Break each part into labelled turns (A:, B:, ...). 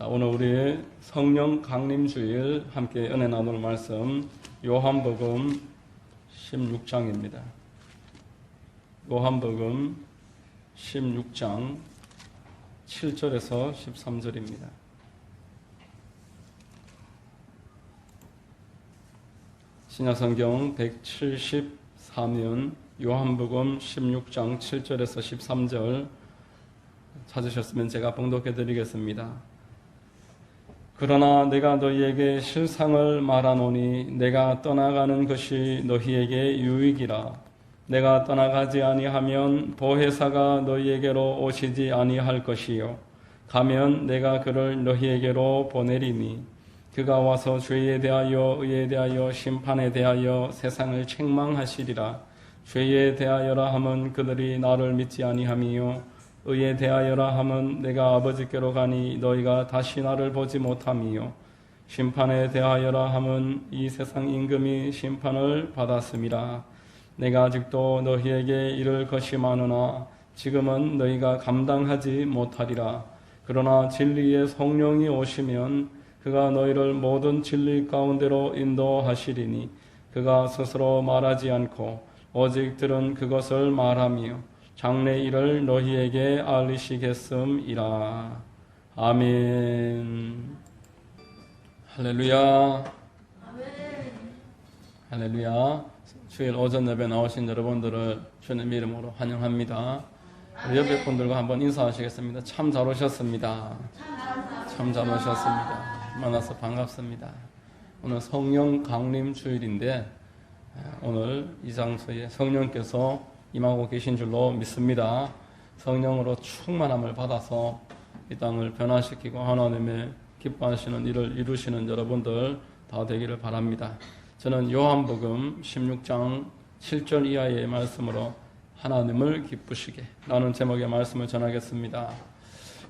A: 자, 오늘 우리 성령 강림 주일 함께 은혜 나눌 말씀 요한복음 16장입니다. 요한복음 16장 7절에서 13절입니다. 신약성경 174면 요한복음 16장 7절에서 13절 찾으셨으면 제가 봉독해 드리겠습니다. 그러나 내가 너희에게 실상을 말하노니 내가 떠나가는 것이 너희에게 유익이라. 내가 떠나가지 아니하면 보혜사가 너희에게로 오시지 아니할 것이요 가면 내가 그를 너희에게로 보내리니 그가 와서 죄에 대하여 의에 대하여 심판에 대하여 세상을 책망하시리라. 죄에 대하여라 함은 그들이 나를 믿지 아니함이요 의에 대하여라 함은 내가 아버지께로 가니 너희가 다시 나를 보지 못함이요 심판에 대하여라 함은 이 세상 임금이 심판을 받았음이라. 내가 아직도 너희에게 이를 것이 많으나 지금은 너희가 감당하지 못하리라. 그러나 진리의 성령이 오시면 그가 너희를 모든 진리 가운데로 인도하시리니 그가 스스로 말하지 않고 오직 들은 그것을 말하며 장래 일을 너희에게 알리시겠음이라. 아멘. 할렐루야. 할렐루야. 주일 오전 예배 나오신 여러분들을 주님 이름으로 환영합니다. 우리 옆에 분들과 한번 인사하시겠습니다. 참 잘 오셨습니다. 참 잘 오셨습니다. 만나서 반갑습니다. 오늘 성령 강림 주일인데 오늘 이 장소에 성령께서 임하고 계신 줄로 믿습니다. 성령으로 충만함을 받아서 이 땅을 변화시키고 하나님의 기뻐하시는 일을 이루시는 여러분들 다 되기를 바랍니다. 저는 요한복음 16장 7절 이하의 말씀으로 하나님을 기쁘시게 라는 제목의 말씀을 전하겠습니다.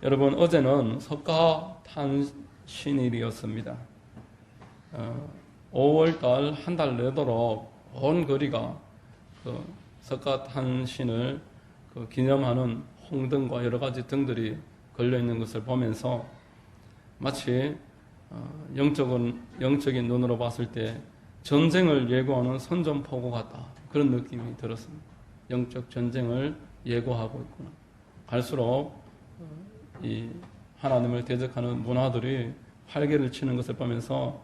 A: 여러분, 어제는 석가탄신일이었습니다. 5월달 한 달 내도록 온 거리가 석가탄신을 기념하는 홍등과 여러 가지 등들이 걸려 있는 것을 보면서 마치 영적인 눈으로 봤을 때 전쟁을 예고하는 선전포고 같다, 그런 느낌이 들었습니다. 영적 전쟁을 예고하고 있구나. 갈수록 이 하나님을 대적하는 문화들이 활개를 치는 것을 보면서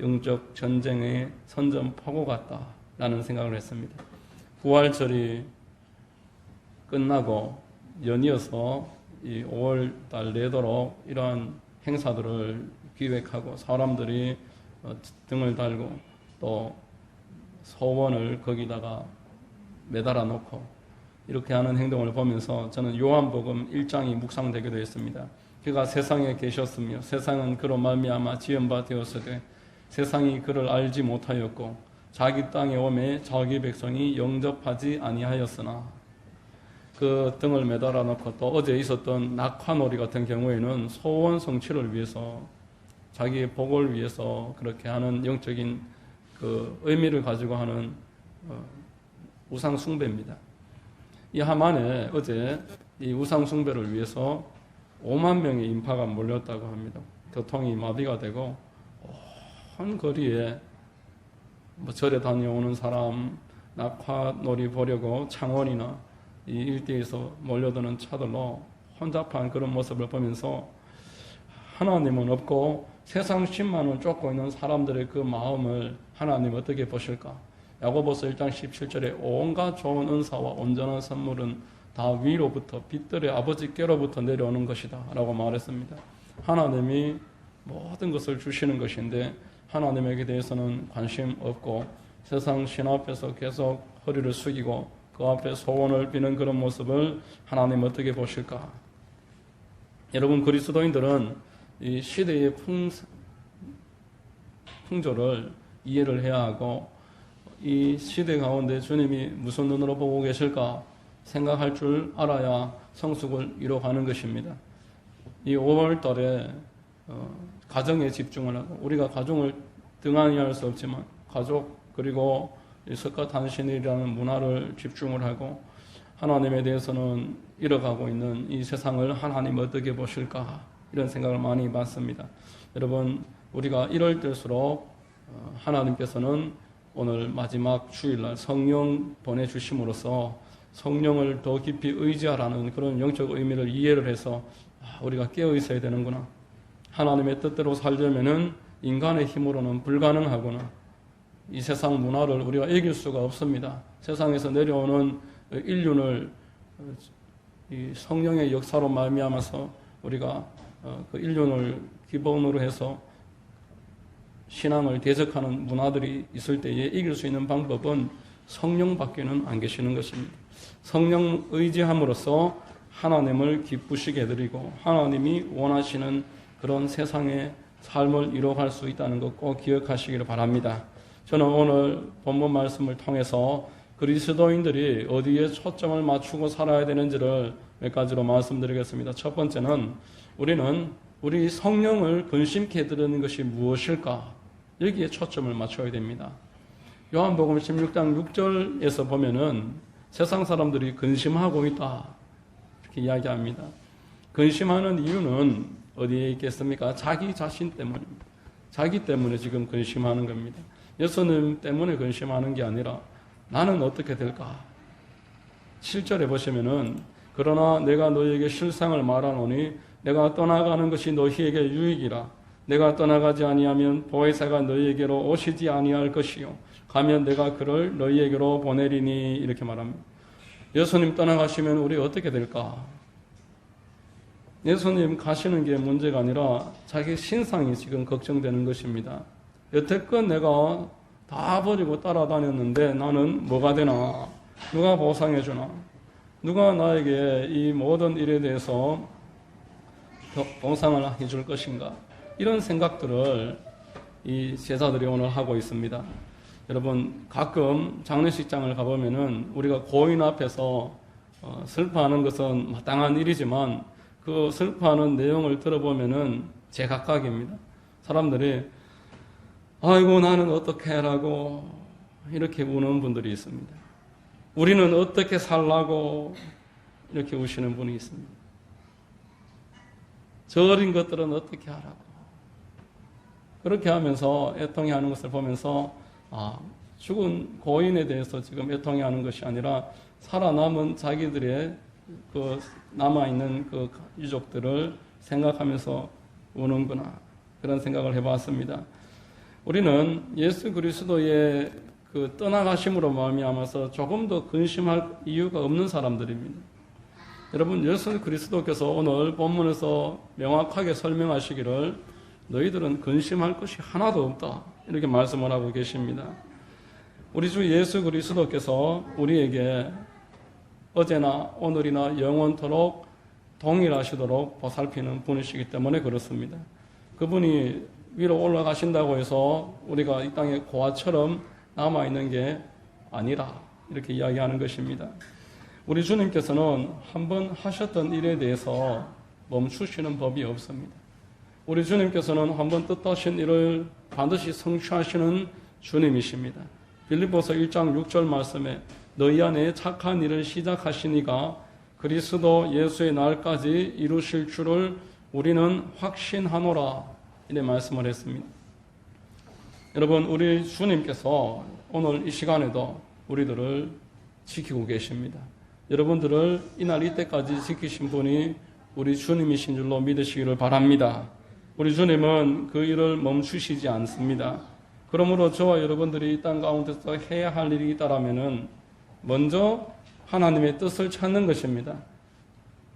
A: 영적 전쟁의 선전포고 같다라는 생각을 했습니다. 부활절이 끝나고 연이어서 이 5월달 내도록 이러한 행사들을 기획하고 사람들이 등을 달고 또 소원을 거기다가 매달아 놓고 이렇게 하는 행동을 보면서 저는 요한복음 1장이 묵상되게 되었습니다. 그가 세상에 계셨으며 세상은 그로 말미암아 지은 바 되었으되 세상이 그를 알지 못하였고 자기 땅에 오매 자기 백성이 영접하지 아니하였으나, 그 등을 매달아 놓고 또 어제 있었던 낙화놀이 같은 경우에는 소원 성취를 위해서 자기의 복을 위해서 그렇게 하는 영적인 그 의미를 가지고 하는 우상 숭배입니다. 이 하만에 어제 이 우상 숭배를 위해서 5만 명의 인파가 몰렸다고 합니다. 교통이 마비가 되고 온 거리에 절에 다녀오는 사람, 낙화놀이 보려고 창원이나 이 일대에서 몰려드는 차들로 혼잡한 그런 모습을 보면서 하나님은 없고 세상 신만을 쫓고 있는 사람들의 그 마음을 하나님 어떻게 보실까? 야고보서 1장 17절에 온갖 좋은 은사와 온전한 선물은 다 위로부터 빛들의 아버지께로부터 내려오는 것이다 라고 말했습니다. 하나님이 모든 것을 주시는 것인데 하나님에게 대해서는 관심 없고 세상 신 앞에서 계속 허리를 숙이고 그 앞에 소원을 비는 그런 모습을 하나님 어떻게 보실까? 여러분, 그리스도인들은 이 시대의 풍조를 이해를 해야 하고 이 시대 가운데 주님이 무슨 눈으로 보고 계실까 생각할 줄 알아야 성숙을 이뤄가는 것입니다. 이 5월 달에 가정에 집중을 하고, 우리가 가정을 등한히할 수 없지만 가족 그리고 석가탄신일이라는 문화를 집중을 하고 하나님에 대해서는 잃어가고 있는 이 세상을 하나님 어떻게 보실까 이런 생각을 많이 받습니다. 여러분, 우리가 이럴 때일수록 하나님께서는 오늘 마지막 주일날 성령 보내주심으로써 성령을 더 깊이 의지하라는 그런 영적 의미를 이해를 해서 우리가 깨어 있어야 되는구나. 하나님의 뜻대로 살려면은 인간의 힘으로는 불가능하구나. 이 세상 문화를 우리가 이길 수가 없습니다. 세상에서 내려오는 인륜을 이 성령의 역사로 말미암아서 우리가 그 인륜을 기본으로 해서 신앙을 대적하는 문화들이 있을 때에 이길 수 있는 방법은 성령밖에는 안 계시는 것입니다. 성령 의지함으로써 하나님을 기쁘시게 해드리고 하나님이 원하시는 그런 세상의 삶을 이뤄갈 수 있다는 것 꼭 기억하시기를 바랍니다. 저는 오늘 본문 말씀을 통해서 그리스도인들이 어디에 초점을 맞추고 살아야 되는지를 몇 가지로 말씀드리겠습니다. 첫 번째는 우리는 우리 성령을 근심케 해드리는 것이 무엇일까? 여기에 초점을 맞춰야 됩니다. 요한복음 16장 6절에서 보면은 세상 사람들이 근심하고 있다 이렇게 이야기합니다. 근심하는 이유는 어디에 있겠습니까? 자기 자신 때문입니다. 자기 때문에 지금 근심하는 겁니다. 예수님 때문에 근심하는 게 아니라 나는 어떻게 될까? 7절에 보시면은 그러나 내가 너희에게 실상을 말하노니 내가 떠나가는 것이 너희에게 유익이라. 내가 떠나가지 아니하면 보혜사가 너희에게로 오시지 아니할 것이요 가면 내가 그를 너희에게로 보내리니 이렇게 말합니다. 예수님 떠나가시면 우리 어떻게 될까? 예수님 가시는 게 문제가 아니라 자기 신상이 지금 걱정되는 것입니다. 여태껏 내가 다 버리고 따라다녔는데 나는 뭐가 되나? 누가 보상해 주나? 누가 나에게 이 모든 일에 대해서 보상을 해줄 것인가? 이런 생각들을 이 제자들이 오늘 하고 있습니다. 여러분, 가끔 장례식장을 가보면은 우리가 고인 앞에서 슬퍼하는 것은 마땅한 일이지만 그 슬퍼하는 내용을 들어보면은 제각각입니다. 사람들이 아이고 나는 어떻게 하라고 이렇게 우는 분들이 있습니다. 우리는 어떻게 살라고 이렇게 우시는 분이 있습니다. 저 어린 것들은 어떻게 하라고 그렇게 하면서 애통해하는 것을 보면서 죽은 고인에 대해서 지금 애통해하는 것이 아니라 살아남은 자기들의 그 남아있는 그 유족들을 생각하면서 우는구나 그런 생각을 해봤습니다. 우리는 예수 그리스도의 그 떠나가심으로 말미암아서 조금 더 근심할 이유가 없는 사람들입니다. 여러분, 예수 그리스도께서 오늘 본문에서 명확하게 설명하시기를 너희들은 근심할 것이 하나도 없다 이렇게 말씀을 하고 계십니다. 우리 주 예수 그리스도께서 우리에게 어제나 오늘이나 영원토록 동일하시도록 보살피는 분이시기 때문에 그렇습니다. 그분이 위로 올라가신다고 해서 우리가 이 땅에 고아처럼 남아있는 게 아니라 이렇게 이야기하는 것입니다. 우리 주님께서는 한번 하셨던 일에 대해서 멈추시는 법이 없습니다. 우리 주님께서는 한번 뜻하신 일을 반드시 성취하시는 주님이십니다. 빌립보서 1장 6절 말씀에 너희 안에 착한 일을 시작하시니가 그리스도 예수의 날까지 이루실 줄을 우리는 확신하노라 이렇게 말씀을 했습니다. 여러분, 우리 주님께서 오늘 이 시간에도 우리들을 지키고 계십니다. 여러분들을 이날 이때까지 지키신 분이 우리 주님이신 줄로 믿으시기를 바랍니다. 우리 주님은 그 일을 멈추시지 않습니다. 그러므로 저와 여러분들이 이 땅 가운데서 해야 할 일이 있다라면은 먼저 하나님의 뜻을 찾는 것입니다.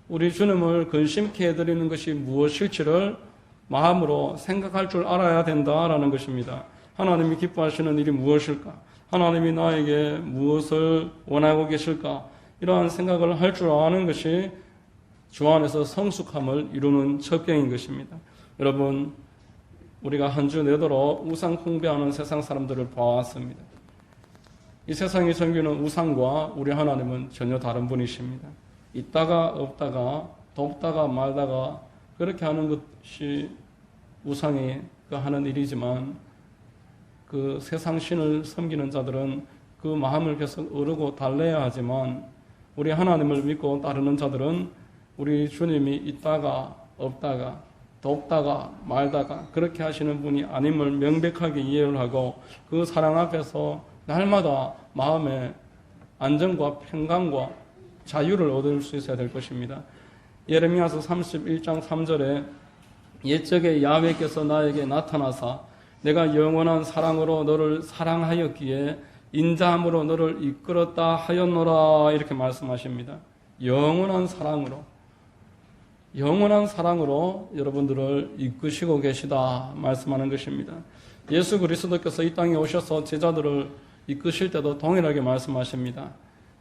A: 우리 주님을 근심케 해드리는 것이 무엇일지를 마음으로 생각할 줄 알아야 된다라는 것입니다. 하나님이 기뻐하시는 일이 무엇일까? 하나님이 나에게 무엇을 원하고 계실까? 이러한 생각을 할 줄 아는 것이 주 안에서 성숙함을 이루는 첩경인 것입니다. 여러분, 우리가 한 주 내도록 우상 숭배하는 세상 사람들을 봐왔습니다. 이 세상이 섬기는 우상과 우리 하나님은 전혀 다른 분이십니다. 있다가 없다가 돕다가 말다가 그렇게 하는 것이 우상이 하는 일이지만 그 세상 신을 섬기는 자들은 그 마음을 계속 어르고 달래야 하지만 우리 하나님을 믿고 따르는 자들은 우리 주님이 있다가 없다가 돕다가 말다가 그렇게 하시는 분이 아님을 명백하게 이해를 하고 그 사랑 앞에서 날마다 마음의 안정과 평강과 자유를 얻을 수 있어야 될 것입니다. 예레미야서 31장 3절에 옛적에 야훼께서 나에게 나타나사 내가 영원한 사랑으로 너를 사랑하였기에 인자함으로 너를 이끌었다 하였노라 이렇게 말씀하십니다. 영원한 사랑으로 여러분들을 이끄시고 계시다 말씀하는 것입니다. 예수 그리스도께서 이 땅에 오셔서 제자들을 이끄실 때도 동일하게 말씀하십니다.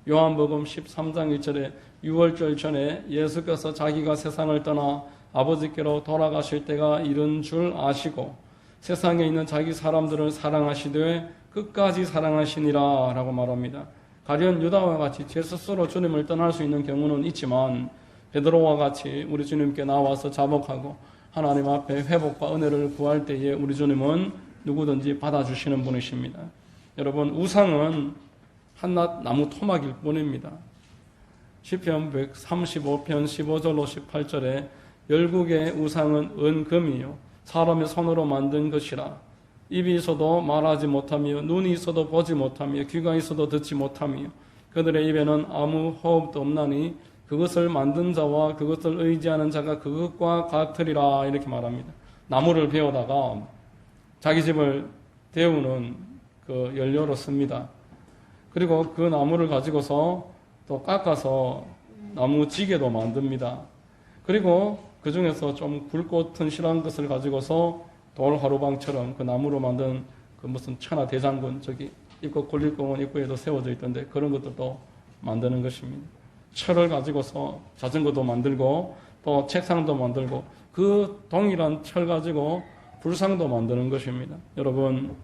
A: 요한복음 13장 1절에 유월절 전에 예수께서 자기가 세상을 떠나 아버지께로 돌아가실 때가 이른 줄 아시고 세상에 있는 자기 사람들을 사랑하시되 끝까지 사랑하시니라 라고 말합니다. 가련 유다와 같이 제 스스로 주님을 떠날 수 있는 경우는 있지만 베드로와 같이 우리 주님께 나와서 자복하고 하나님 앞에 회복과 은혜를 구할 때에 우리 주님은 누구든지 받아주시는 분이십니다. 여러분, 우상은 한낱 나무 토막일 뿐입니다. 시편 135편 15절로 18절에 열국의 우상은 은금이요 사람의 손으로 만든 것이라 입이 있어도 말하지 못하며 눈이 있어도 보지 못하며 귀가 있어도 듣지 못하며 그들의 입에는 아무 호흡도 없나니 그것을 만든 자와 그것을 의지하는 자가 그것과 같으리라 이렇게 말합니다. 나무를 베어다가 자기 집을 데우는 그 연료로 씁니다. 그리고 그 나무를 가지고서 또 깎아서 나무 지게도 만듭니다. 그리고 그 중에서 좀 굵고 튼실한 것을 가지고서 돌 화로방처럼 그 나무로 만든 그 무슨 천하 대장군 저기 입구 굴릴공원 입구에도 세워져 있던데 그런 것들도 만드는 것입니다. 철을 가지고서 자전거도 만들고 또 책상도 만들고 그 동일한 철 가지고 불상도 만드는 것입니다. 여러분,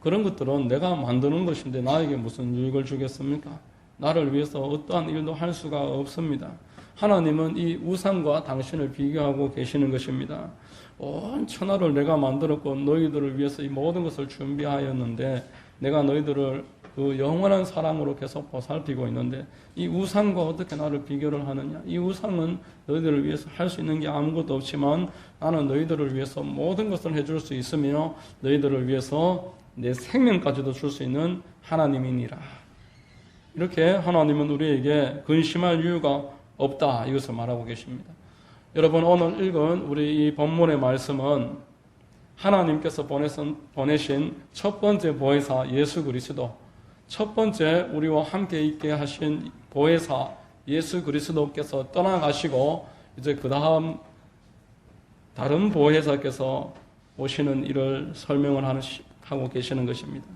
A: 그런 것들은 내가 만드는 것인데 나에게 무슨 유익을 주겠습니까? 나를 위해서 어떠한 일도 할 수가 없습니다. 하나님은 이 우상과 당신을 비교하고 계시는 것입니다. 온 천하를 내가 만들었고 너희들을 위해서 이 모든 것을 준비하였는데 내가 너희들을 그 영원한 사랑으로 계속 보살피고 있는데 이 우상과 어떻게 나를 비교를 하느냐? 이 우상은 너희들을 위해서 할 수 있는 게 아무것도 없지만 나는 너희들을 위해서 모든 것을 해줄 수 있으며 너희들을 위해서 내 생명까지도 줄 수 있는 하나님이니라. 이렇게 하나님은 우리에게 근심할 이유가 없다 이것을 말하고 계십니다. 여러분, 오늘 읽은 우리 이 본문의 말씀은 하나님께서 보내신 첫 번째 보혜사 예수 그리스도, 첫 번째 우리와 함께 있게 하신 보혜사 예수 그리스도께서 떠나가시고 이제 그 다음 다른 보혜사께서 오시는 일을 설명을 하고 계시는 것입니다.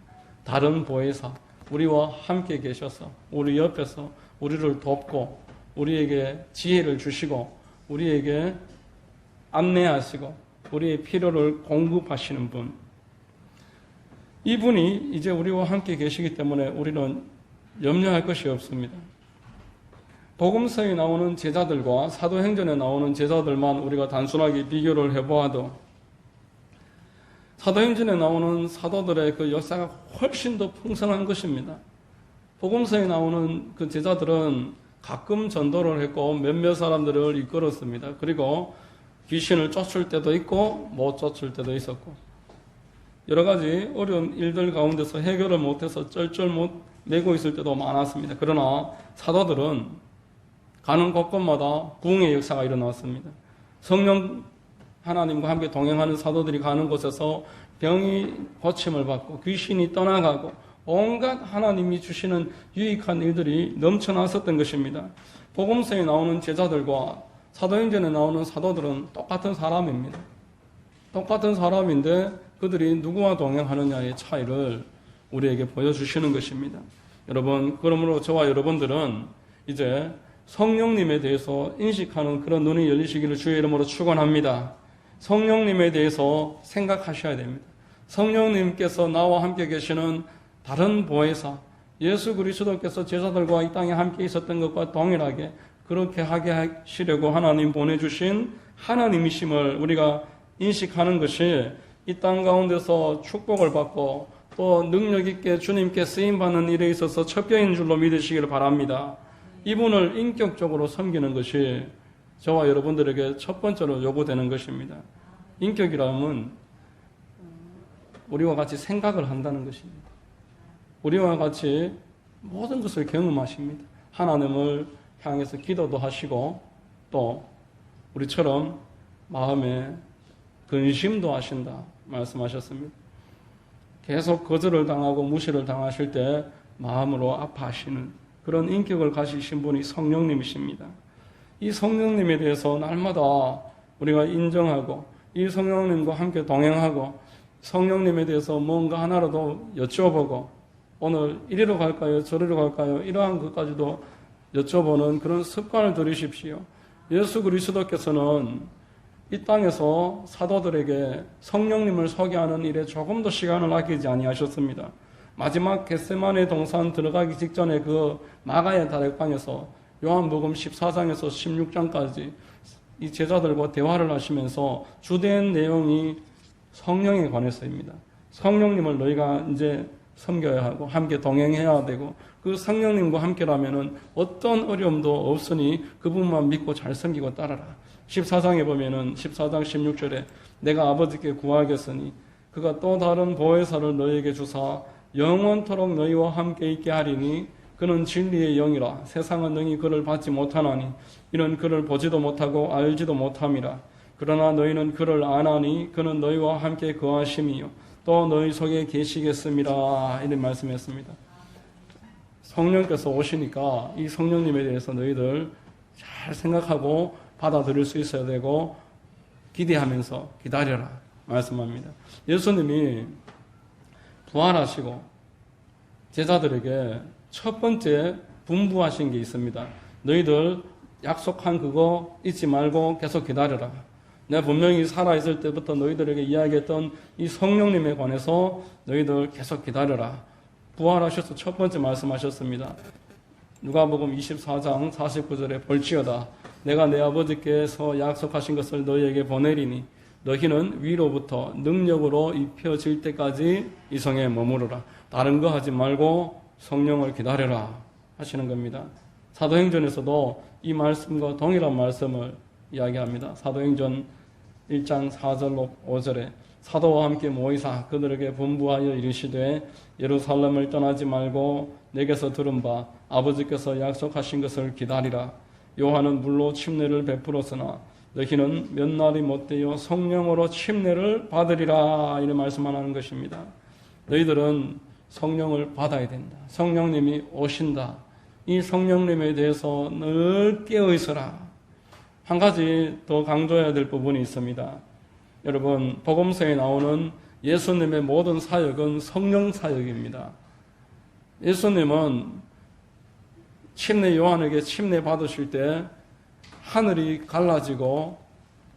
A: 다른 보혜사, 우리와 함께 계셔서 우리 옆에서 우리를 돕고 우리에게 지혜를 주시고 우리에게 안내하시고 우리의 필요를 공급하시는 분, 이분이 이제 우리와 함께 계시기 때문에 우리는 염려할 것이 없습니다. 복음서에 나오는 제자들과 사도행전에 나오는 제자들만 우리가 단순하게 비교를 해보아도 사도행전에 나오는 사도들의 그 역사가 훨씬 더 풍성한 것입니다. 복음서에 나오는 그 제자들은 가끔 전도를 했고 몇몇 사람들을 이끌었습니다. 그리고 귀신을 쫓을 때도 있고 못 쫓을 때도 있었고 여러 가지 어려운 일들 가운데서 해결을 못해서 쩔쩔 못 매고 있을 때도 많았습니다. 그러나 사도들은 가는 곳곳마다 부흥의 역사가 일어났습니다. 성령 하나님과 함께 동행하는 사도들이 가는 곳에서 병이 고침을 받고 귀신이 떠나가고 온갖 하나님이 주시는 유익한 일들이 넘쳐났었던 것입니다. 복음서에 나오는 제자들과 사도행전에 나오는 사도들은 똑같은 사람입니다. 똑같은 사람인데 그들이 누구와 동행하느냐의 차이를 우리에게 보여주시는 것입니다. 여러분, 그러므로 저와 여러분들은 이제 성령님에 대해서 인식하는 그런 눈이 열리시기를 주의 이름으로 축원합니다. 성령님에 대해서 생각하셔야 됩니다. 성령님께서 나와 함께 계시는 다른 보혜사, 예수 그리스도께서 제자들과 이 땅에 함께 있었던 것과 동일하게 그렇게 하게 하시려고 하나님 보내주신 하나님이심을 우리가 인식하는 것이 이 땅 가운데서 축복을 받고 또 능력 있게 주님께 쓰임받는 일에 있어서 첩경인 줄로 믿으시기를 바랍니다. 이분을 인격적으로 섬기는 것이 저와 여러분들에게 첫 번째로 요구되는 것입니다. 인격이라면 우리와 같이 생각을 한다는 것입니다. 우리와 같이 모든 것을 경험하십니다. 하나님을 향해서 기도도 하시고 또 우리처럼 마음에 근심도 하신다 말씀하셨습니다. 계속 거절을 당하고 무시를 당하실 때 마음으로 아파하시는 그런 인격을 가지신 분이 성령님이십니다. 이 성령님에 대해서 날마다 우리가 인정하고 이 성령님과 함께 동행하고 성령님에 대해서 뭔가 하나라도 여쭤보고 오늘 이리로 갈까요? 저리로 갈까요? 이러한 것까지도 여쭤보는 그런 습관을 들이십시오. 예수 그리스도께서는 이 땅에서 사도들에게 성령님을 소개하는 일에 조금 더 시간을 아끼지 아니하셨습니다. 마지막 겟세마네 동산 들어가기 직전에 그 마가의 다락방에서 요한복음 14장에서 16장까지 이 제자들과 대화를 하시면서 주된 내용이 성령에 관해서입니다. 성령님을 너희가 이제 섬겨야 하고 함께 동행해야 되고 그 성령님과 함께라면은 어떤 어려움도 없으니 그분만 믿고 잘 섬기고 따라라. 14장에 보면은 14장 16절에 내가 아버지께 구하겠으니 그가 또 다른 보혜사를 너희에게 주사 영원토록 너희와 함께 있게 하리니 그는 진리의 영이라 세상은 능히 그를 받지 못하나니 이는 그를 보지도 못하고 알지도 못함이라. 그러나 너희는 그를 아나니 그는 너희와 함께 거하심이요 또 너희 속에 계시겠음이라. 이런 말씀했습니다. 성령께서 오시니까 이 성령님에 대해서 너희들 잘 생각하고 받아들일 수 있어야 되고 기대하면서 기다려라 말씀합니다. 예수님이 부활하시고 제자들에게 첫 번째 분부하신 게 있습니다. 너희들 약속한 그거 잊지 말고 계속 기다려라. 내가 분명히 살아있을 때부터 너희들에게 이야기했던 이 성령님에 관해서 너희들 계속 기다려라. 부활하셔서 첫 번째 말씀하셨습니다. 누가복음 24장 49절에 볼지어다 내가 내 아버지께서 약속하신 것을 너희에게 보내리니 너희는 위로부터 능력으로 입혀질 때까지 이 성에 머무르라. 다른 거 하지 말고 성령을 기다려라 하시는 겁니다. 사도행전에서도 이 말씀과 동일한 말씀을 이야기합니다. 사도행전 1장 4절로 5절에 사도와 함께 모이사 그들에게 분부하여 이르시되 예루살렘을 떠나지 말고 내게서 들은 바 아버지께서 약속하신 것을 기다리라. 요한은 물로 침례를 베풀었으나 너희는 몇 날이 못되어 성령으로 침례를 받으리라. 이런 말씀만 하는 것입니다. 너희들은 성령을 받아야 된다. 성령님이 오신다. 이 성령님에 대해서 늘 깨어 있어라. 한 가지 더 강조해야 될 부분이 있습니다. 여러분, 복음서에 나오는 예수님의 모든 사역은 성령 사역입니다. 예수님은 침례 요한에게 침례 받으실 때 하늘이 갈라지고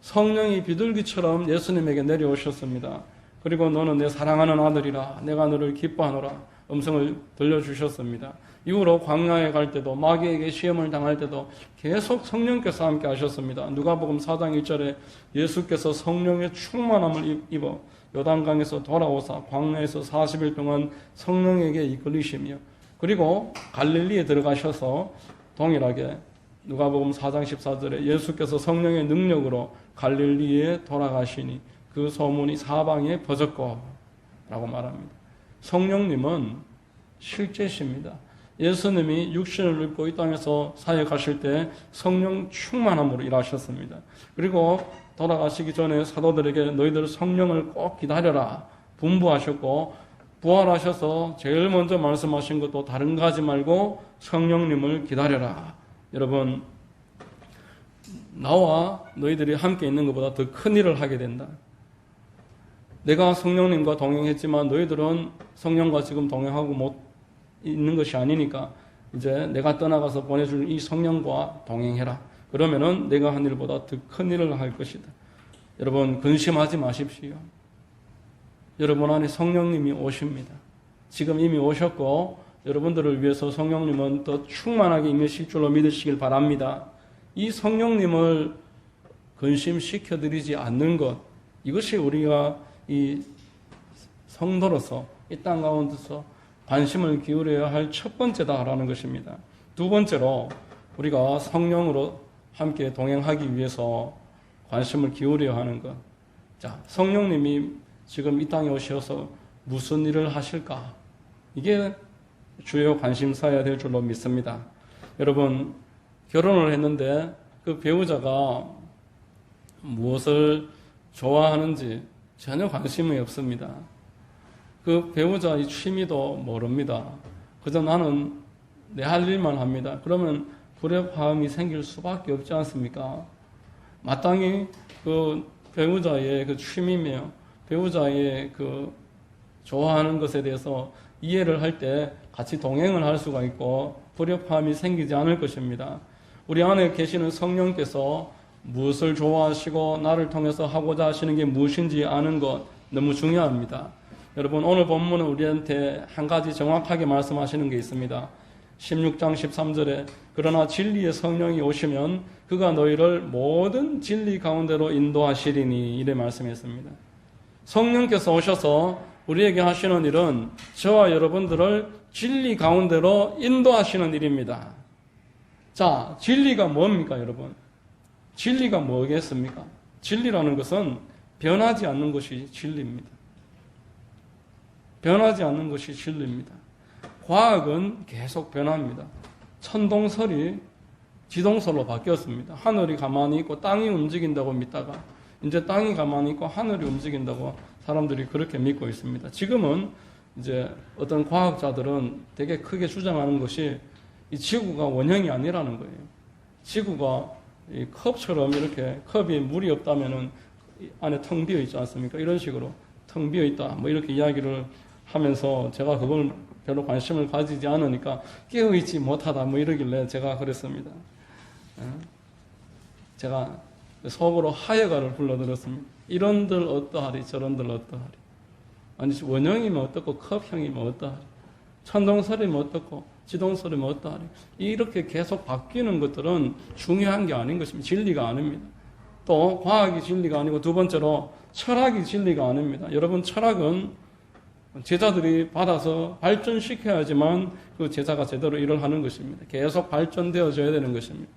A: 성령이 비둘기처럼 예수님에게 내려오셨습니다. 그리고 너는 내 사랑하는 아들이라 내가 너를 기뻐하노라 음성을 들려주셨습니다. 이후로 광야에 갈 때도 마귀에게 시험을 당할 때도 계속 성령께서 함께 하셨습니다. 누가복음 4장 1절에 예수께서 성령의 충만함을 입어 요단강에서 돌아오사 광야에서 40일 동안 성령에게 이끌리시며 그리고 갈릴리에 들어가셔서 동일하게 누가복음 4장 14절에 예수께서 성령의 능력으로 갈릴리에 돌아가시니 그 소문이 사방에 퍼졌고 라고 말합니다. 성령님은 실제십니다. 예수님이 육신을 입고 이 땅에서 사역하실 때 성령 충만함으로 일하셨습니다. 그리고 돌아가시기 전에 사도들에게 너희들 성령을 꼭 기다려라 분부하셨고 부활하셔서 제일 먼저 말씀하신 것도 다른 거 하지 말고 성령님을 기다려라. 여러분, 나와 너희들이 함께 있는 것보다 더 큰 일을 하게 된다. 내가 성령님과 동행했지만 너희들은 성령과 지금 동행하고 못 있는 것이 아니니까 이제 내가 떠나가서 보내줄 이 성령과 동행해라. 그러면은 내가 한 일보다 더 큰 일을 할 것이다. 여러분, 근심하지 마십시오. 여러분 안에 성령님이 오십니다. 지금 이미 오셨고 여러분들을 위해서 성령님은 더 충만하게 임하실 줄로 믿으시길 바랍니다. 이 성령님을 근심시켜드리지 않는 것, 이것이 우리가 이 성도로서 이 땅 가운데서 관심을 기울여야 할 첫 번째다라는 것입니다. 두 번째로 우리가 성령으로 함께 동행하기 위해서 관심을 기울여야 하는 것. 자, 성령님이 지금 이 땅에 오셔서 무슨 일을 하실까? 이게 주요 관심사여야 될 줄로 믿습니다. 여러분, 결혼을 했는데 그 배우자가 무엇을 좋아하는지 전혀 관심이 없습니다. 그 배우자의 취미도 모릅니다. 그저 나는 내 할 일만 합니다. 그러면 불협화음이 생길 수밖에 없지 않습니까? 마땅히 그 배우자의 그 취미며 배우자의 그 좋아하는 것에 대해서 이해를 할 때 같이 동행을 할 수가 있고 불협화음이 생기지 않을 것입니다. 우리 안에 계시는 성령께서 무엇을 좋아하시고 나를 통해서 하고자 하시는 게 무엇인지 아는 것 너무 중요합니다. 여러분, 오늘 본문은 우리한테 한 가지 정확하게 말씀하시는 게 있습니다. 16장 13절에 그러나 진리의 성령이 오시면 그가 너희를 모든 진리 가운데로 인도하시리니 이래 말씀했습니다. 성령께서 오셔서 우리에게 하시는 일은 저와 여러분들을 진리 가운데로 인도하시는 일입니다. 자, 진리가 뭡니까, 여러분? 진리가 뭐겠습니까? 진리라는 것은 변하지 않는 것이 진리입니다. 변하지 않는 것이 진리입니다. 과학은 계속 변합니다. 천동설이 지동설로 바뀌었습니다. 하늘이 가만히 있고 땅이 움직인다고 믿다가 이제 땅이 가만히 있고 하늘이 움직인다고 사람들이 그렇게 믿고 있습니다. 지금은 이제 어떤 과학자들은 되게 크게 주장하는 것이 이 지구가 원형이 아니라는 거예요. 지구가 이 컵처럼 이렇게 컵이 물이 없다면은 안에 텅 비어 있지 않습니까? 이런 식으로 텅 비어 있다. 뭐 이렇게 이야기를 하면서 제가 그걸 별로 관심을 가지지 않으니까 깨어있지 못하다. 뭐 이러길래 제가 그랬습니다. 제가 속으로 하여가를 불러들었습니다. 이런들 어떠하리 저런들 어떠하리. 아니 원형이면 어떻고 컵형이면 어떠하리. 천동설이면 어떻고 지동설이면 어떠하리. 이렇게 계속 바뀌는 것들은 중요한 게 아닌 것입니다. 진리가 아닙니다. 또 과학이 진리가 아니고 두 번째로 철학이 진리가 아닙니다. 여러분, 철학은 제자들이 받아서 발전시켜야지만 그 제자가 제대로 일을 하는 것입니다. 계속 발전되어져야 되는 것입니다.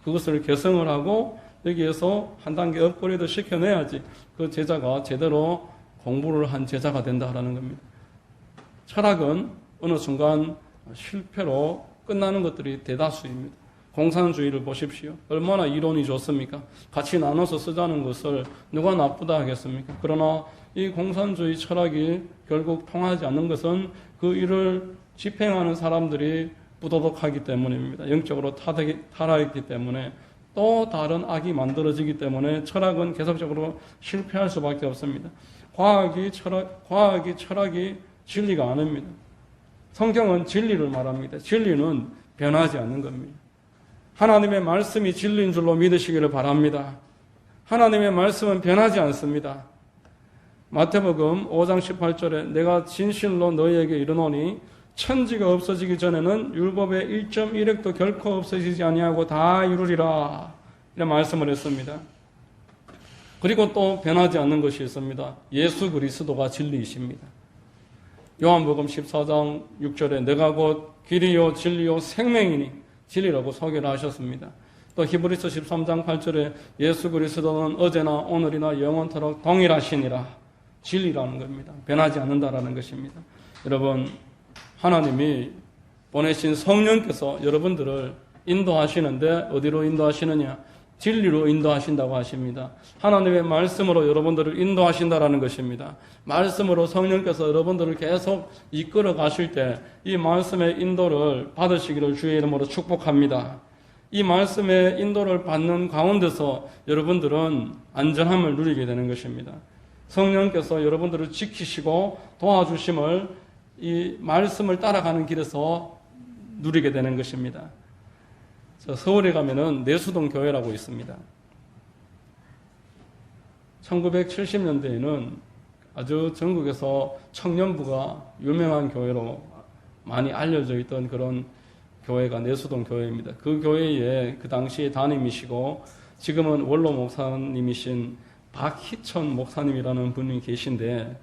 A: 그것을 개성을 하고 여기에서 한 단계 업그레이드 시켜내야지 그 제자가 제대로 공부를 한 제자가 된다라는 겁니다. 철학은 어느 순간 실패로 끝나는 것들이 대다수입니다. 공산주의를 보십시오. 얼마나 이론이 좋습니까? 같이 나눠서 쓰자는 것을 누가 나쁘다 하겠습니까? 그러나 이 공산주의 철학이 결국 통하지 않는 것은 그 일을 집행하는 사람들이 부도덕하기 때문입니다. 영적으로 타락했기 때문에 또 다른 악이 만들어지기 때문에 철학은 계속적으로 실패할 수밖에 없습니다. 과학이 철학이 진리가 아닙니다. 성경은 진리를 말합니다. 진리는 변하지 않는 겁니다. 하나님의 말씀이 진리인 줄로 믿으시기를 바랍니다. 하나님의 말씀은 변하지 않습니다. 마태복음 5장 18절에 내가 진실로 너희에게 이르노니 천지가 없어지기 전에는 율법의 1.1획도 결코 없어지지 아니하고 다 이루리라 이런 말씀을 했습니다. 그리고 또 변하지 않는 것이 있습니다. 예수 그리스도가 진리이십니다. 요한복음 14장 6절에 내가 곧 길이요 진리요 생명이니 진리라고 소개를 하셨습니다. 또 히브리서 13장 8절에 예수 그리스도는 어제나 오늘이나 영원토록 동일하시니라. 진리라는 겁니다. 변하지 않는다라는 것입니다. 여러분, 하나님이 보내신 성령께서 여러분들을 인도하시는데 어디로 인도하시느냐? 진리로 인도하신다고 하십니다. 하나님의 말씀으로 여러분들을 인도하신다라는 것입니다. 말씀으로 성령께서 여러분들을 계속 이끌어 가실 때 이 말씀의 인도를 받으시기를 주의 이름으로 축복합니다. 이 말씀의 인도를 받는 가운데서 여러분들은 안전함을 누리게 되는 것입니다. 성령께서 여러분들을 지키시고 도와주심을 이 말씀을 따라가는 길에서 누리게 되는 것입니다. 서울에 가면은 내수동 교회라고 있습니다. 1970년대에는 아주 전국에서 청년부가 유명한 교회로 많이 알려져 있던 그런 교회가 내수동 교회입니다. 그 교회에 그 당시에 담임이시고 지금은 원로 목사님이신 박희천 목사님이라는 분이 계신데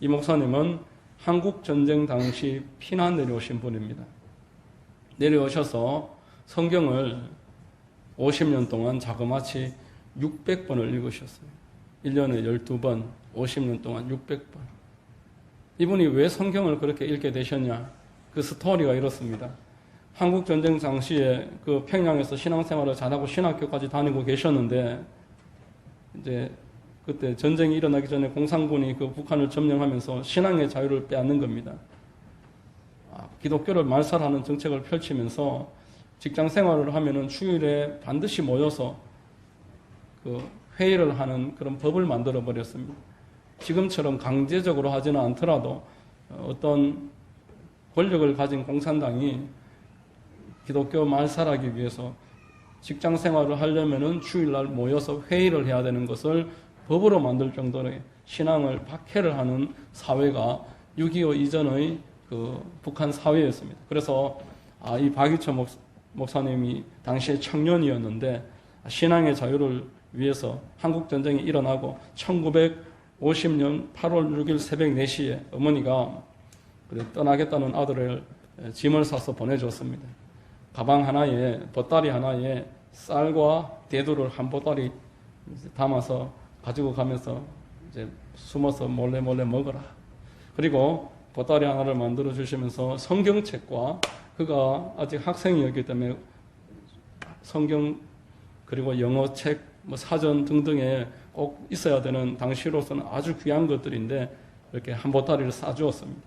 A: 이 목사님은 한국전쟁 당시 피난 내려오신 분입니다. 내려오셔서 성경을 50년 동안 자그마치 600번을 읽으셨어요. 1년에 12번, 50년 동안 600번. 이분이 왜 성경을 그렇게 읽게 되셨냐? 그 스토리가 이렇습니다. 한국전쟁 당시에 그 평양에서 신앙생활을 잘하고 신학교까지 다니고 계셨는데, 이제 그때 전쟁이 일어나기 전에 공산군이 그 북한을 점령하면서 신앙의 자유를 빼앗는 겁니다. 기독교를 말살하는 정책을 펼치면서 직장 생활을 하면은 주일에 반드시 모여서 그 회의를 하는 그런 법을 만들어 버렸습니다. 지금처럼 강제적으로 하지는 않더라도 어떤 권력을 가진 공산당이 기독교 말살하기 위해서 직장 생활을 하려면은 주일날 모여서 회의를 해야 되는 것을 법으로 만들 정도의 신앙을 박해를 하는 사회가 6.25 이전의 그 북한 사회였습니다. 그래서 이 박이철 목사님이 당시에 청년이었는데 신앙의 자유를 위해서 한국전쟁이 일어나고 1950년 8월 6일 새벽 4시에 어머니가 떠나겠다는 아들을 짐을 싸서 보내줬습니다. 가방 하나에, 보따리 하나에 쌀과 대두를 한 보따리 담아서 가지고 가면서 이제 숨어서 몰래 먹어라. 그리고 보따리 하나를 만들어 주시면서 성경책과, 그가 아직 학생이었기 때문에 성경 그리고 영어책, 사전 등등에 꼭 있어야 되는 당시로서는 아주 귀한 것들인데 이렇게 한 보따리를 싸주었습니다.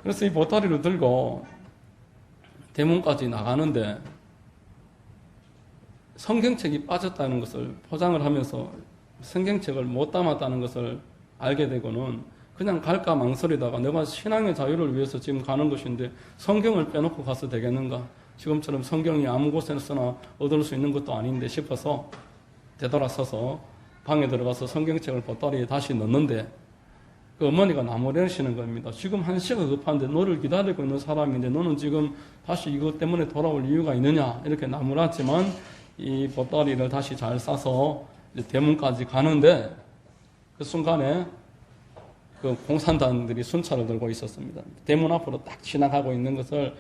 A: 그래서 이 보따리를 들고 대문까지 나가는데 성경책이 빠졌다는 것을 포장을 하면서 성경책을 못 담았다는 것을 알게 되고는 그냥 갈까 망설이다가 내가 신앙의 자유를 위해서 지금 가는 것인데 성경을 빼놓고 가서 되겠는가? 지금처럼 성경이 아무 곳에서나 얻을 수 있는 것도 아닌데 싶어서 되돌아서서 방에 들어가서 성경책을 보따리에 다시 넣는데 그 어머니가 나무래시는 겁니다. 지금 1시가 급한데 너를 기다리고 있는 사람인데 너는 지금 다시 이것 때문에 돌아올 이유가 있느냐? 이렇게 나무랐지만 이 보따리를 다시 잘 싸서 이제 대문까지 가는데 그 순간에 그 공산당들이 순찰을 들고 있었습니다. 대문 앞으로 딱 지나가고 있는 것을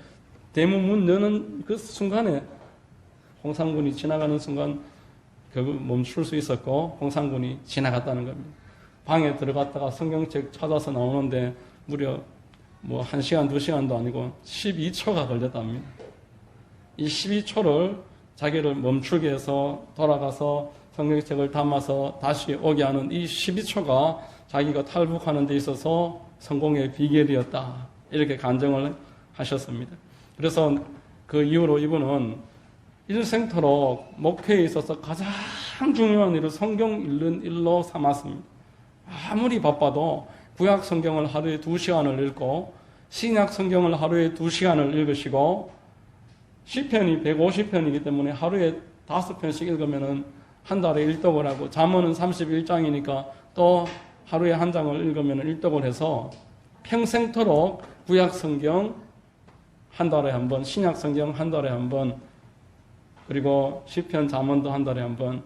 A: 대문 문 여는 그 순간에 공산군이 지나가는 순간 결국 멈출 수 있었고 공산군이 지나갔다는 겁니다. 방에 들어갔다가 성경책 찾아서 나오는데 무려 1시간, 2시간도 아니고 12초가 걸렸답니다. 이 12초를 자기를 멈추게 해서 돌아가서 성경책을 담아서 다시 오게 하는 이 12초가 자기가 탈북하는 데 있어서 성공의 비결이었다. 이렇게 간증을 하셨습니다. 그래서 그 이후로 이분은 일생토록 목회에 있어서 가장 중요한 일을 성경 읽는 일로 삼았습니다. 아무리 바빠도 구약 성경을 하루에 2시간을 읽고 신약 성경을 하루에 2시간을 읽으시고 시편이 150편이기 때문에 하루에 5편씩 읽으면 한 달에 1독을 하고 잠언은 31장이니까 또 하루에 한 장을 읽으면 1독을 해서 평생토록 구약 성경 한 달에 한 번, 신약 성경 한 달에 한 번, 그리고 시편 잠언도 한 달에 한 번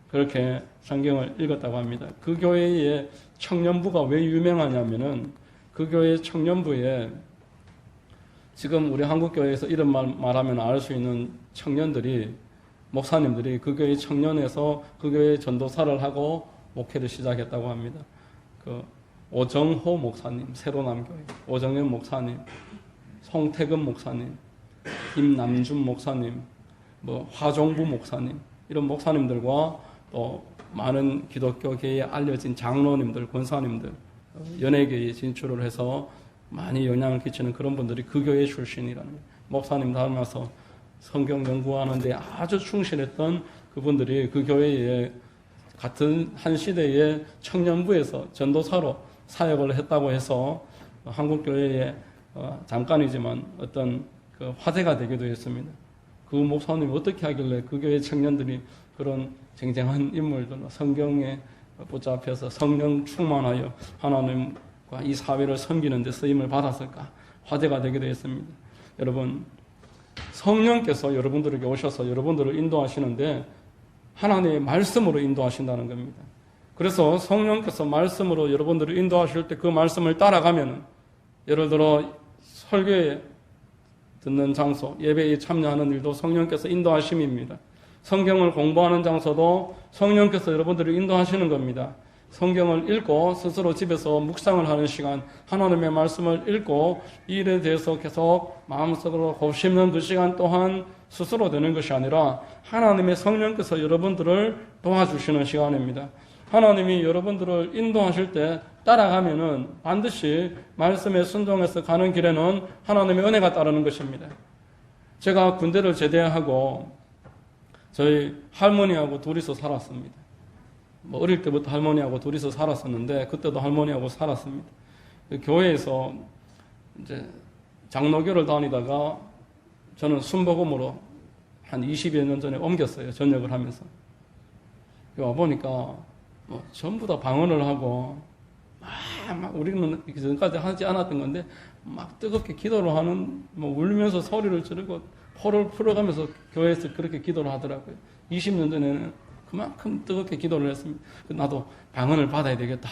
A: 그렇게 성경을 읽었다고 합니다. 그 교회의 청년부가 왜 유명하냐면은 그 교회 청년부에 지금 우리 한국교회에서 이런 말하면 알 수 있는 청년들이, 목사님들이 그 교회 청년에서 그 교회 전도사를 하고 목회를 시작했다고 합니다. 그 오정호 목사님, 새로남교회, 오정현 목사님, 송태근 목사님, 김남준 목사님, 화종부 목사님, 이런 목사님들과 또 많은 기독교계에 알려진 장로님들, 권사님들, 연예계에 진출을 해서 많이 영향을 끼치는 그런 분들이 그 교회 출신이라는 거예요. 목사님 닮아서 성경 연구하는데 아주 충실했던 그분들이 그 교회에 같은 한 시대의 청년부에서 전도사로 사역을 했다고 해서 한국교회에 잠깐이지만 어떤 그 화제가 되기도 했습니다. 그 목사님이 어떻게 하길래 그 교회 청년들이 그런 쟁쟁한 인물들로 성경에 붙잡혀서 성령 충만하여 하나님과 이 사회를 섬기는 데 쓰임을 받았을까? 화제가 되기도 했습니다. 여러분, 성령께서 여러분들에게 오셔서 여러분들을 인도하시는데 하나님의 말씀으로 인도하신다는 겁니다. 그래서 성령께서 말씀으로 여러분들을 인도하실 때 그 말씀을 따라가면, 예를 들어 설교에 듣는 장소, 예배에 참여하는 일도 성령께서 인도하심입니다. 성경을 공부하는 장소도 성령께서 여러분들을 인도하시는 겁니다. 성경을 읽고 스스로 집에서 묵상을 하는 시간, 하나님의 말씀을 읽고 이 일에 대해서 계속 마음속으로 곱씹는 그 시간 또한 스스로 되는 것이 아니라 하나님의 성령께서 여러분들을 도와주시는 시간입니다. 하나님이 여러분들을 인도하실 때 따라가면은 반드시 말씀에 순종해서 가는 길에는 하나님의 은혜가 따르는 것입니다. 제가 군대를 제대하고 저희 할머니하고 둘이서 살았습니다. 어릴 때부터 할머니하고 둘이서 살았었는데 그때도 할머니하고 살았습니다. 교회에서 이제 장로교를 다니다가 저는 순복음으로 한 20여 년 전에 옮겼어요. 전역을 하면서. 와보니까 전부 다 방언을 하고 막 우리는 전까지 하지 않았던 건데 막 뜨겁게 기도를 하는, 울면서 소리를 지르고 포를 풀어가면서 교회에서 그렇게 기도를 하더라고요. 20년 전에는 그만큼 뜨겁게 기도를 했습니다. 나도 방언을 받아야 되겠다.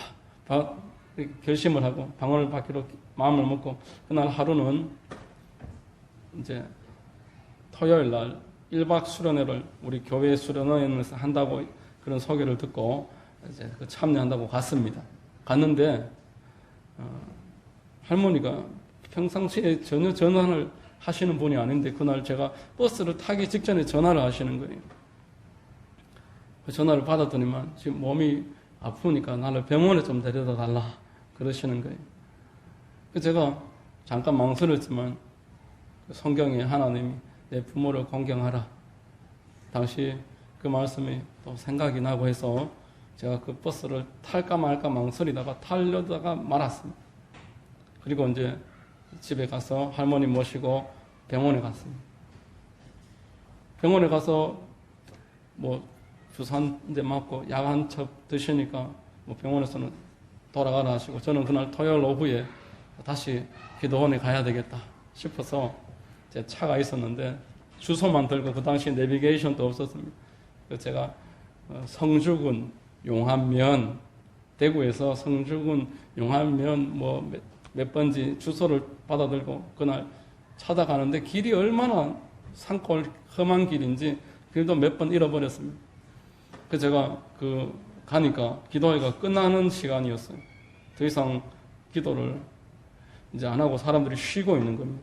A: 결심을 하고 방언을 받기로 마음을 먹고 그날 하루는 이제 토요일 날 1박 수련회를 우리 교회 수련회에서 한다고 그런 소개를 듣고 이제 참여한다고 갔습니다. 갔는데 할머니가 평상시에 전혀 전화를 하시는 분이 아닌데 그날 제가 버스를 타기 직전에 전화를 하시는 거예요. 그 전화를 받았더니만 지금 몸이 아프니까 나를 병원에 좀 데려다 달라 그러시는 거예요. 제가 잠깐 망설였지만 성경에 하나님이 내 부모를 공경하라. 당시 그 말씀이 또 생각이 나고 해서 제가 그 버스를 탈까 말까 망설이다가 타려다가 말았습니다. 그리고 이제 집에 가서 할머니 모시고 병원에 갔습니다. 병원에 가서 주사 이제 맞고 약 한 첩 드시니까 병원에서는 돌아가라 하시고 저는 그날 토요일 오후에 다시 기도원에 가야 되겠다 싶어서 제 차가 있었는데 주소만 들고 그 당시 내비게이션도 없었습니다. 그래서 제가 성주군 용암면 대구에서 성주군 용암면 몇 번지 주소를 받아들고 그날 찾아가는데 길이 얼마나 산골 험한 길인지 길도 몇 번 잃어버렸습니다. 그래서 제가 가니까 기도회가 끝나는 시간이었어요. 더 이상 기도를 이제 안 하고 사람들이 쉬고 있는 겁니다.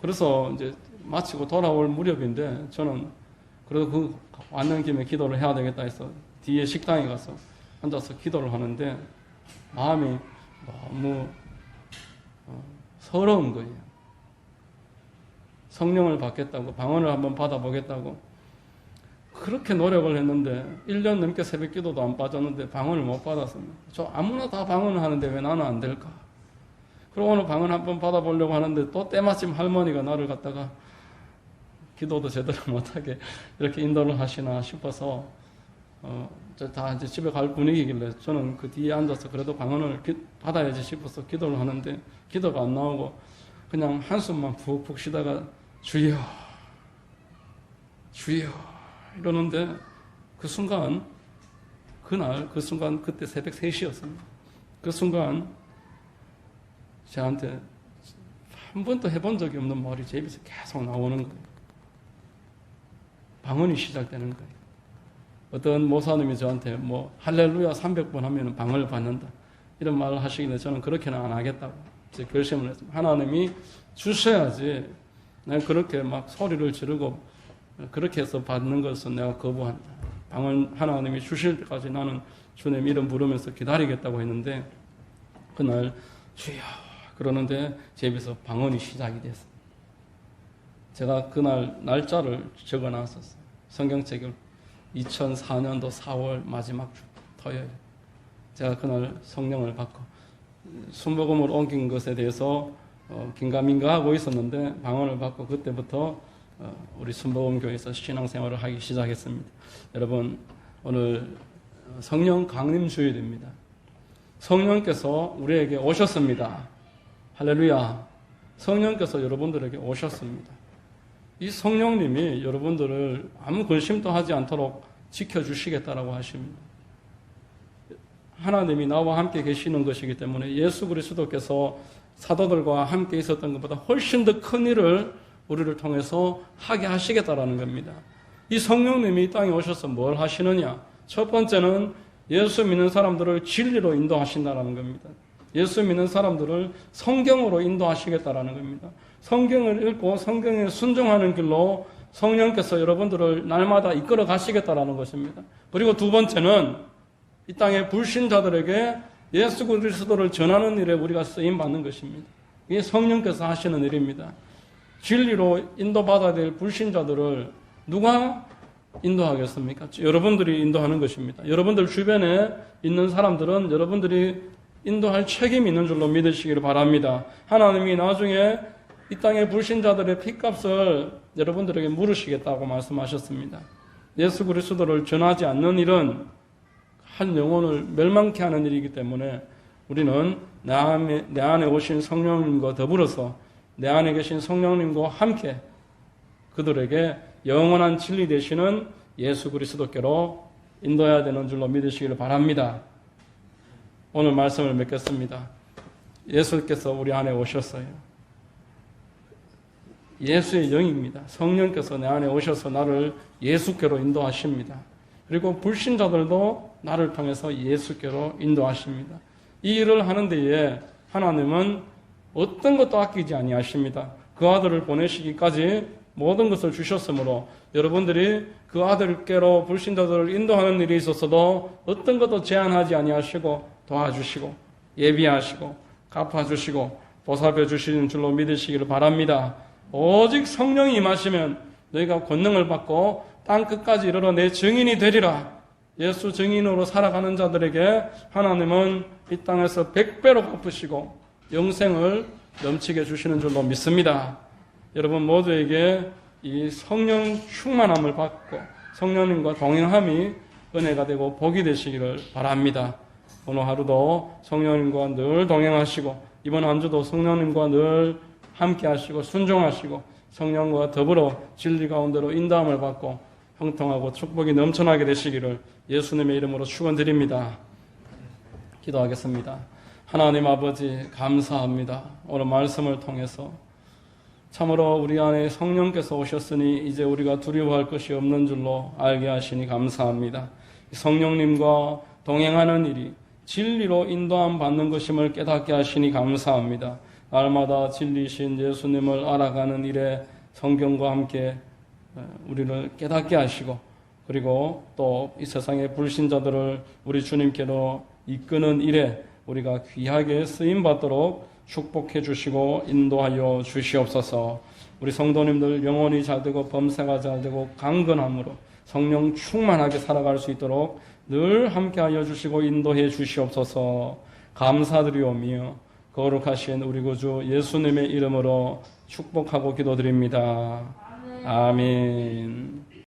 A: 그래서 이제 마치고 돌아올 무렵인데 저는 그래도 왔는 김에 기도를 해야 되겠다 해서 뒤에 식당에 가서 앉아서 기도를 하는데 마음이 너무 서러운 거예요. 성령을 받겠다고 방언을 한번 받아보겠다고 그렇게 노력을 했는데 1년 넘게 새벽 기도도 안 빠졌는데 방언을 못 받았습니다. 저 아무나 다 방언을 하는데 왜 나는 안 될까? 그리고 오늘 방언 한번 받아보려고 하는데 또 때마침 할머니가 나를 갖다가 기도도 제대로 못하게 이렇게 인도를 하시나 싶어서 다 이제 집에 갈 분위기길래 저는 그 뒤에 앉아서 그래도 방언을 받아야지 싶어서 기도를 하는데 기도가 안 나오고 그냥 한숨만 푹푹 쉬다가 주여 주여 이러는데 그 순간 그때 새벽 3시였습니다. 그 순간 저한테 한 번도 해본 적이 없는 말이 제 입에서 계속 나오는 거예요. 방언이 시작되는 거예요. 어떤 모사님이 저한테 할렐루야 300번 하면 방언을 받는다 이런 말을 하시길래 저는 그렇게는 안 하겠다고 제 결심을 했습니다. 하나님이 주셔야지 내가 그렇게 막 소리를 지르고 그렇게 해서 받는 것은 내가 거부한다. 방언 하나님이 주실 때까지 나는 주님 이름 부르면서 기다리겠다고 했는데 그날 주여 그러는데 제 입에서 방언이 시작이 됐습니다. 제가 그날 날짜를 적어놨었어요. 성경책을 2004년도 4월 마지막 주 토요일 제가 그날 성령을 받고 순복음으로 옮긴 것에 대해서 긴가민가 하고 있었는데 방언을 받고 그때부터 우리 순복음교회에서 신앙생활을 하기 시작했습니다. 여러분 오늘 성령 강림 주일입니다. 성령께서 우리에게 오셨습니다. 할렐루야. 성령께서 여러분들에게 오셨습니다. 이 성령님이 여러분들을 아무 근심도 하지 않도록 지켜주시겠다라고 하십니다. 하나님이 나와 함께 계시는 것이기 때문에 예수 그리스도께서 사도들과 함께 있었던 것보다 훨씬 더 큰 일을 우리를 통해서 하게 하시겠다라는 겁니다. 이 성령님이 이 땅에 오셔서 뭘 하시느냐? 첫 번째는 예수 믿는 사람들을 진리로 인도하신다라는 겁니다. 예수 믿는 사람들을 성경으로 인도하시겠다라는 겁니다. 성경을 읽고 성경에 순종하는 길로 성령께서 여러분들을 날마다 이끌어 가시겠다라는 것입니다. 그리고 두 번째는 이 땅의 불신자들에게 예수 그리스도를 전하는 일에 우리가 쓰임 받는 것입니다. 이게 성령께서 하시는 일입니다. 진리로 인도받아야 될 불신자들을 누가 인도하겠습니까? 여러분들이 인도하는 것입니다. 여러분들 주변에 있는 사람들은 여러분들이 인도할 책임이 있는 줄로 믿으시기를 바랍니다. 하나님이 나중에 이 땅의 불신자들의 핏값을 여러분들에게 물으시겠다고 말씀하셨습니다. 예수 그리스도를 전하지 않는 일은 한 영혼을 멸망케 하는 일이기 때문에 우리는 내 안에 오신 성령님과 더불어서 내 안에 계신 성령님과 함께 그들에게 영원한 진리 되시는 예수 그리스도께로 인도해야 되는 줄로 믿으시기를 바랍니다. 오늘 말씀을 맺겠습니다. 예수께서 우리 안에 오셨어요. 예수의 영입니다. 성령께서 내 안에 오셔서 나를 예수께로 인도하십니다. 그리고 불신자들도 나를 통해서 예수께로 인도하십니다. 이 일을 하는 데에 하나님은 어떤 것도 아끼지 아니하십니다. 그 아들을 보내시기까지 모든 것을 주셨으므로 여러분들이 그 아들께로 불신자들을 인도하는 일이 있었어도 어떤 것도 제한하지 아니하시고 도와주시고 예비하시고 갚아주시고 보살펴 주시는 줄로 믿으시기를 바랍니다. 오직 성령이 임하시면 너희가 권능을 받고 땅 끝까지 이르러 내 증인이 되리라. 예수 증인으로 살아가는 자들에게 하나님은 이 땅에서 100배로 갚으시고 영생을 넘치게 주시는 줄로 믿습니다. 여러분 모두에게 이 성령 충만함을 받고 성령님과 동행함이 은혜가 되고 복이 되시기를 바랍니다. 오늘 하루도 성령님과 늘 동행하시고 이번 한 주도 성령님과 늘 함께 하시고 순종하시고 성령과 더불어 진리 가운데로 인도함을 받고 형통하고 축복이 넘쳐나게 되시기를 예수님의 이름으로 축원드립니다. 기도하겠습니다. 하나님 아버지 감사합니다. 오늘 말씀을 통해서 참으로 우리 안에 성령께서 오셨으니 이제 우리가 두려워할 것이 없는 줄로 알게 하시니 감사합니다. 성령님과 동행하는 일이 진리로 인도함 받는 것임을 깨닫게 하시니 감사합니다. 날마다 진리신 예수님을 알아가는 일에 성경과 함께 우리를 깨닫게 하시고 그리고 또 이 세상의 불신자들을 우리 주님께로 이끄는 일에 우리가 귀하게 쓰임받도록 축복해 주시고 인도하여 주시옵소서. 우리 성도님들 영혼이 잘되고 범사가 잘되고 강건함으로 성령 충만하게 살아갈 수 있도록 늘 함께하여 주시고 인도해 주시옵소서. 감사드리오며 거룩하신 우리 구주 예수님의 이름으로 축복하고 기도드립니다. 아멘.